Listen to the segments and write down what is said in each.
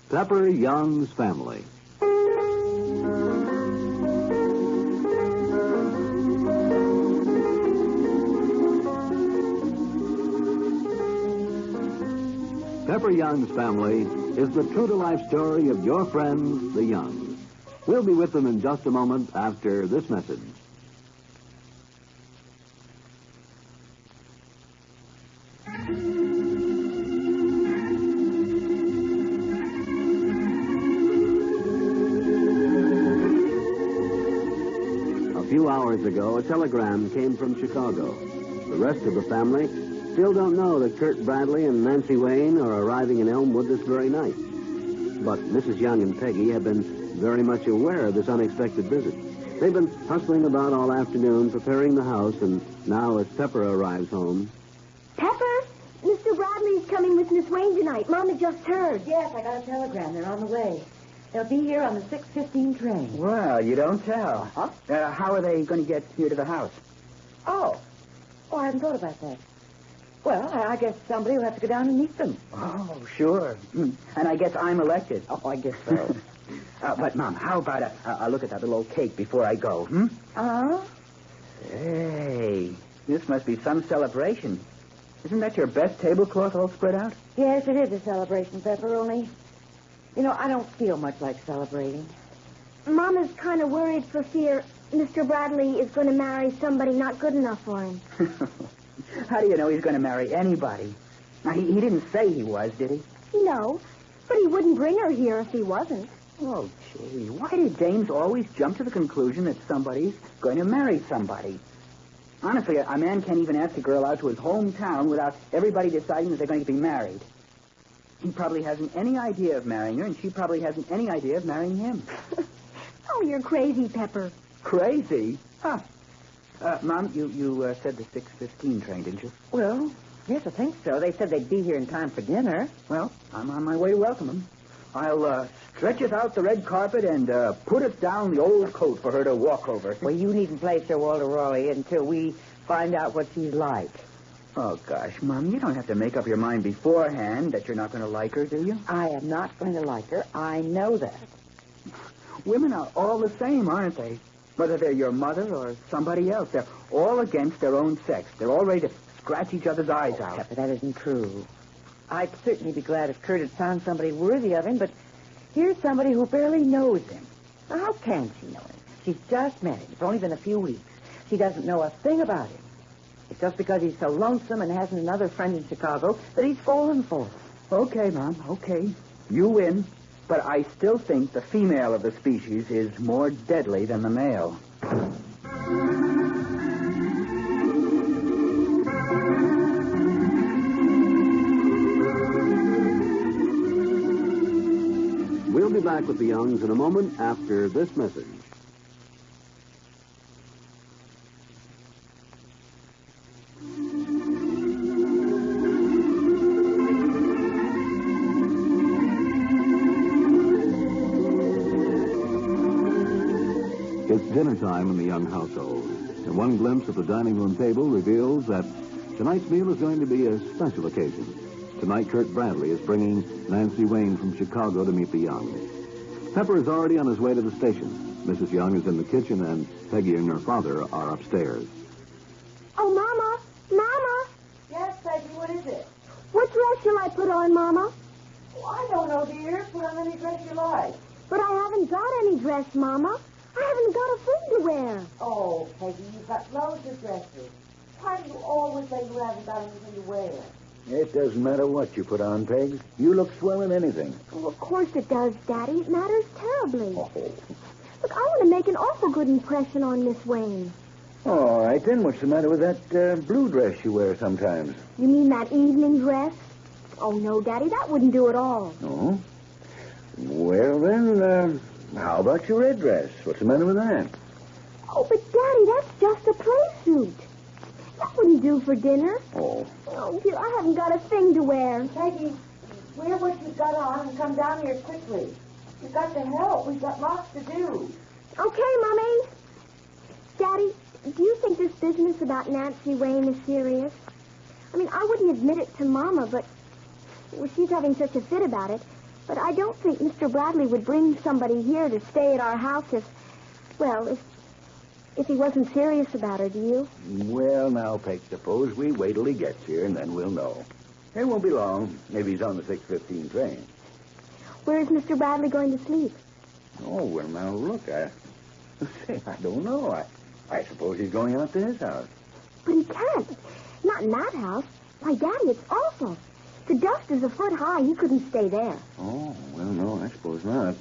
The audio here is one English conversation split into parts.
Pepper Young's Family. Pepper Young's Family is the true-to-life story of your friends, the Youngs. We'll be with them in just a moment after this message. A few hours ago, a telegram came from Chicago. The rest of the family still don't know that Curt Bradley and Nancy Wayne are arriving in Elmwood this very night. But Mrs. Young and Peggy have been very much aware of this unexpected visit. They've been hustling about all afternoon, preparing the house, and now as Pepper arrives home... Pepper, Mr. Bradley's coming with Miss Wayne tonight. Mama just heard. Yes, I got a telegram. They're on the way. They'll be here on the 6:15 train. Well, you don't tell. Huh? How are they going to get here to the house? Oh, I hadn't thought about that. Well, I guess somebody will have to go down and meet them. Oh, sure. And I guess I'm elected. Oh, I guess so. But, Mom, how about a look at that little old cake before I go, Uh-huh. Hey, this must be some celebration. Isn't that your best tablecloth all spread out? Yes, it is a celebration, Pepper, only... I don't feel much like celebrating. Mama's kind of worried for fear Mr. Bradley is going to marry somebody not good enough for him. How do you know he's going to marry anybody? Now, he didn't say he was, did he? No, but he wouldn't bring her here if he wasn't. Oh, gee, why do dames always jump to the conclusion that somebody's going to marry somebody? Honestly, a man can't even ask a girl out to his hometown without everybody deciding that they're going to be married. He probably hasn't any idea of marrying her, and she probably hasn't any idea of marrying him. Oh, you're crazy, Pepper. Crazy? Huh. Mom, you said the 6:15 train, didn't you? Well, yes, I think so. They said they'd be here in time for dinner. Well, I'm on my way to welcome them. I'll stretch us out the red carpet and put us down the old coat for her to walk over. Well, you needn't play Sir Walter Raleigh until we find out what she's like. Oh, gosh, Mom, you don't have to make up your mind beforehand that you're not going to like her, do you? I am not going to like her. I know that. Women are all the same, aren't they? Whether they're your mother or somebody else, they're all against their own sex. They're all ready to scratch each other's eyes out. Pepper, that isn't true. I'd certainly be glad if Curt had found somebody worthy of him, but here's somebody who barely knows him. Now, how can she know him? She's just met him. It's only been a few weeks. She doesn't know a thing about him. It's just because he's so lonesome and hasn't another friend in Chicago that he's fallen for her. Okay, Mom, okay. You win. But I still think the female of the species is more deadly than the male. We'll be back with the Youngs in a moment after this message. It's dinner time in the Young household, and one glimpse at the dining room table reveals that tonight's meal is going to be a special occasion. Tonight, Curt Bradley is bringing Nancy Wayne from Chicago to meet the Youngs. Pepper is already on his way to the station. Mrs. Young is in the kitchen, and Peggy and her father are upstairs. Oh, Mama! Mama! Yes, Peggy, what is it? What dress shall I put on, Mama? Oh, I don't know, dear. Put on any dress you like. But I haven't got any dress, Mama. I haven't got a thing to wear. Oh, Peggy, you've got loads of dresses. Why do you always say you haven't got anything to wear? It doesn't matter what you put on, Peg. You look swell in anything. Oh, of course it does, Daddy. It matters terribly. Oh. Look, I want to make an awful good impression on Miss Wayne. All right, then. What's the matter with that blue dress you wear sometimes? You mean that evening dress? Oh, no, Daddy, that wouldn't do at all. Oh? Well, then, how about your red dress? What's the matter with that? Oh, but Daddy, that's just a play suit. That wouldn't do for dinner. Oh. Oh, dear, I haven't got a thing to wear. Peggy, wear what you've got on and come down here quickly. You've got to help. We've got lots to do. Okay, Mommy. Daddy, do you think this business about Nancy Wayne is serious? I mean, I wouldn't admit it to Mama, but she's having such a fit about it. But I don't think Mr. Bradley would bring somebody here to stay at our house if he wasn't serious about her, do you? Well, now, Peck, suppose we wait till he gets here, and then we'll know. It won't be long. Maybe he's on the 6:15 train. Where is Mr. Bradley going to sleep? Oh, well, now, look, I don't know. I suppose he's going out to his house. But he can't. Not in that house. Why, Daddy, it's awful. The dust is a foot high. He couldn't stay there. Oh, well, no, I suppose not.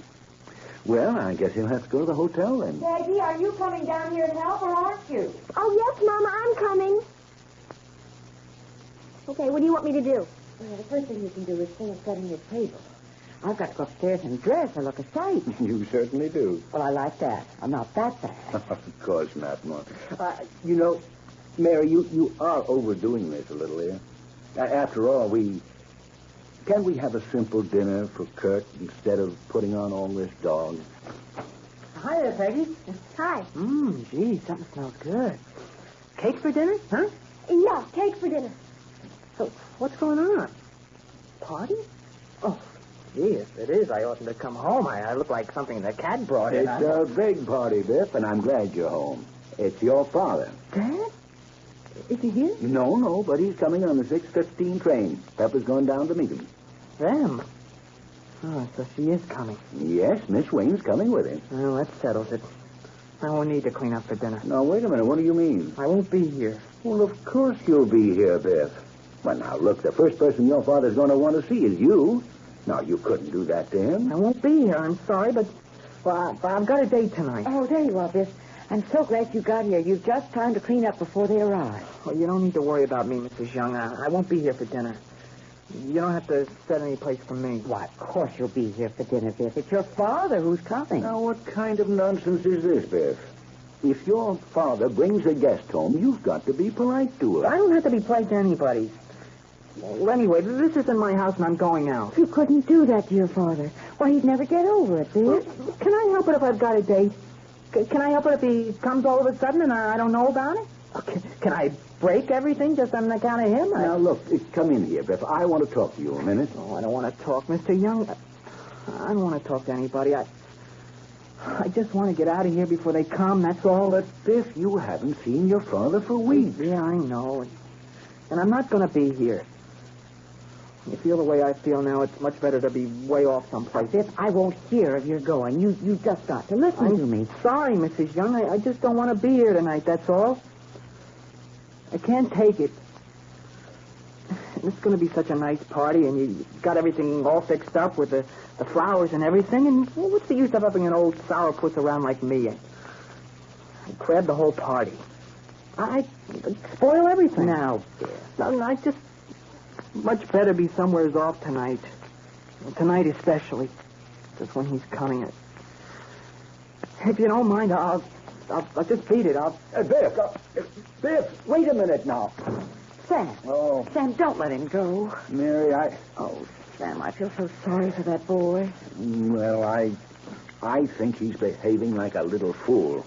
Well, I guess he'll have to go to the hotel then. Peggy, are you coming down here to help, or aren't you? Oh, yes, Mama, I'm coming. Okay, what do you want me to do? Well, the first thing you can do is finish setting your table. I've got to go upstairs and dress or look a sight. You certainly do. Well, I like that. I'm not that bad. Of course not, Mom. You know, Mary, you are overdoing this a little here. After all, can't we have a simple dinner for Curt instead of putting on all this dog? Hi there, Peggy. Hi. Gee, something smells good. Cake for dinner, huh? Yeah, cake for dinner. So, what's going on? Party? Oh, gee, if it is, I oughtn't to come home. I look like something the cat brought in. It's a big party, Biff, and I'm glad you're home. It's your father. Dad? Is he here? No, but he's coming on the 6:15 train. Pepper's going down to meet him. Them? Oh, so she is coming. Yes, Miss Wayne's coming with him. Well, that settles it. I won't need to clean up for dinner. Now, wait a minute. What do you mean? I won't be here. Well, of course you'll be here, Biff. Well, now, look, the first person your father's going to want to see is you. Now, you couldn't do that to him. I won't be here. I'm sorry, but I've got a date tonight. Oh, there you are, Biff. I'm so glad you got here. You've just time to clean up before they arrive. Well, you don't need to worry about me, Mrs. Young. I won't be here for dinner. You don't have to set any place for me. Why, of course you'll be here for dinner, Biff. It's your father who's coming. Now, what kind of nonsense is this, Biff? If your father brings a guest home, you've got to be polite to her. I don't have to be polite to anybody. Well, anyway, this isn't my house, and I'm going out. You couldn't do that to your father. Why, he'd never get over it, Biff. Can I help it if I've got a date? Can I help it if he comes all of a sudden and I don't know about it? Can I break everything just on account of him? Now, look, come in here, Biff. I want to talk to you a minute. Oh, I don't want to talk, Mr. Young. I don't want to talk to anybody. I just want to get out of here before they come, that's all. But, Biff, you haven't seen your father for weeks. Yeah, I know. And I'm not going to be here. You feel the way I feel now, it's much better to be way off someplace. Biff, I won't hear of your going. You just got to listen to me. Sorry, Mrs. Young. I just don't want to be here tonight, that's all. I can't take it. It's going to be such a nice party, and you got everything all fixed up with the flowers and everything, and well, what's the use of having an old sourpuss around like me? I crab the whole party. I spoil everything. Now, No, I just much better be somewhere off tonight. Tonight especially. Just when he's coming. If you don't mind, I'll just beat it. Biff, wait a minute now. Sam. Oh. Sam, don't let him go. Mary, Oh, Sam, I feel so sorry for that boy. Well, I think he's behaving like a little fool.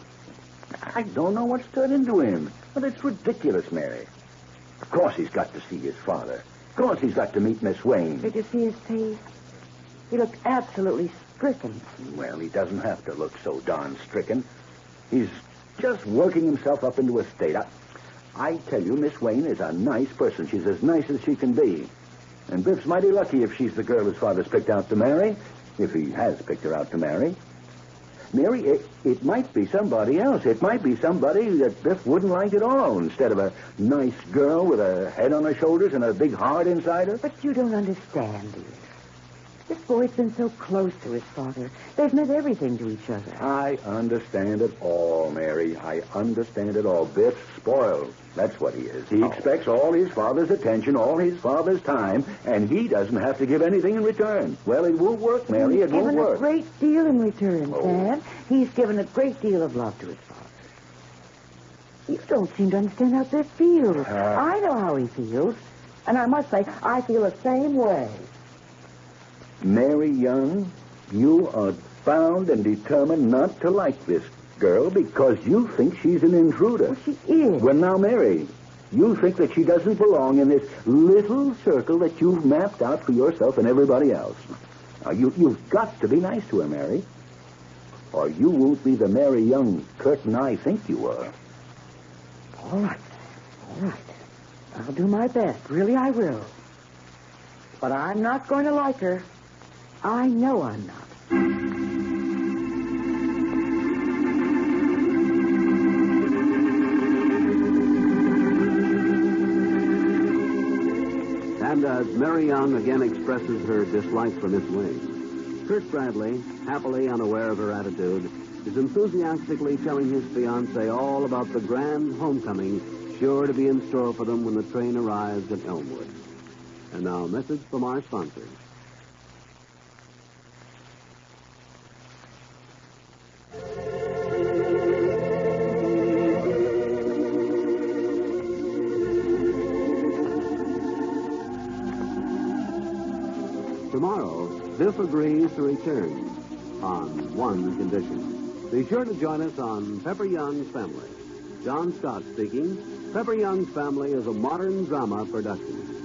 I don't know what's turned into him. But it's ridiculous, Mary. Of course he's got to see his father. Of course he's got to meet Miss Wayne. Did you see his face? He looked absolutely stricken. Well, he doesn't have to look so darn stricken. He's just working himself up into a state. I tell you, Miss Wayne is a nice person. She's as nice as she can be. And Biff's mighty lucky if she's the girl his father's picked out to marry. If he has picked her out to marry. Mary, it might be somebody else. It might be somebody that Biff wouldn't like at all, instead of a nice girl with a head on her shoulders and a big heart inside her. But you don't understand, dear. This boy's been so close to his father. They've meant everything to each other. I understand it all, Mary. I understand it all. Biff's spoiled. That's what he is. He expects all his father's attention, all his father's time, and he doesn't have to give anything in return. Well, it won't work, Mary. It won't work. He's given a great deal in return, Sam. He's given a great deal of love to his father. You don't seem to understand how Biff feels. I know how he feels. And I must say, I feel the same way. Mary Young, you are bound and determined not to like this girl because you think she's an intruder. Well, she is. Well, now, Mary, you think that she doesn't belong in this little circle that you've mapped out for yourself and everybody else. Now, you've got to be nice to her, Mary. Or you won't be the Mary Young Curt and I think you are. All right. I'll do my best. Really, I will. But I'm not going to like her. I know I'm not. And as Mary Young again expresses her dislike for Miss Wayne, Curt Bradley, happily unaware of her attitude, is enthusiastically telling his fiancée all about the grand homecoming sure to be in store for them when the train arrives at Elmwood. And now, a message from our sponsors. Tomorrow, Biff agrees to return on one condition. Be sure to join us on Pepper Young's Family. John Scott speaking. Pepper Young's Family is a modern drama production.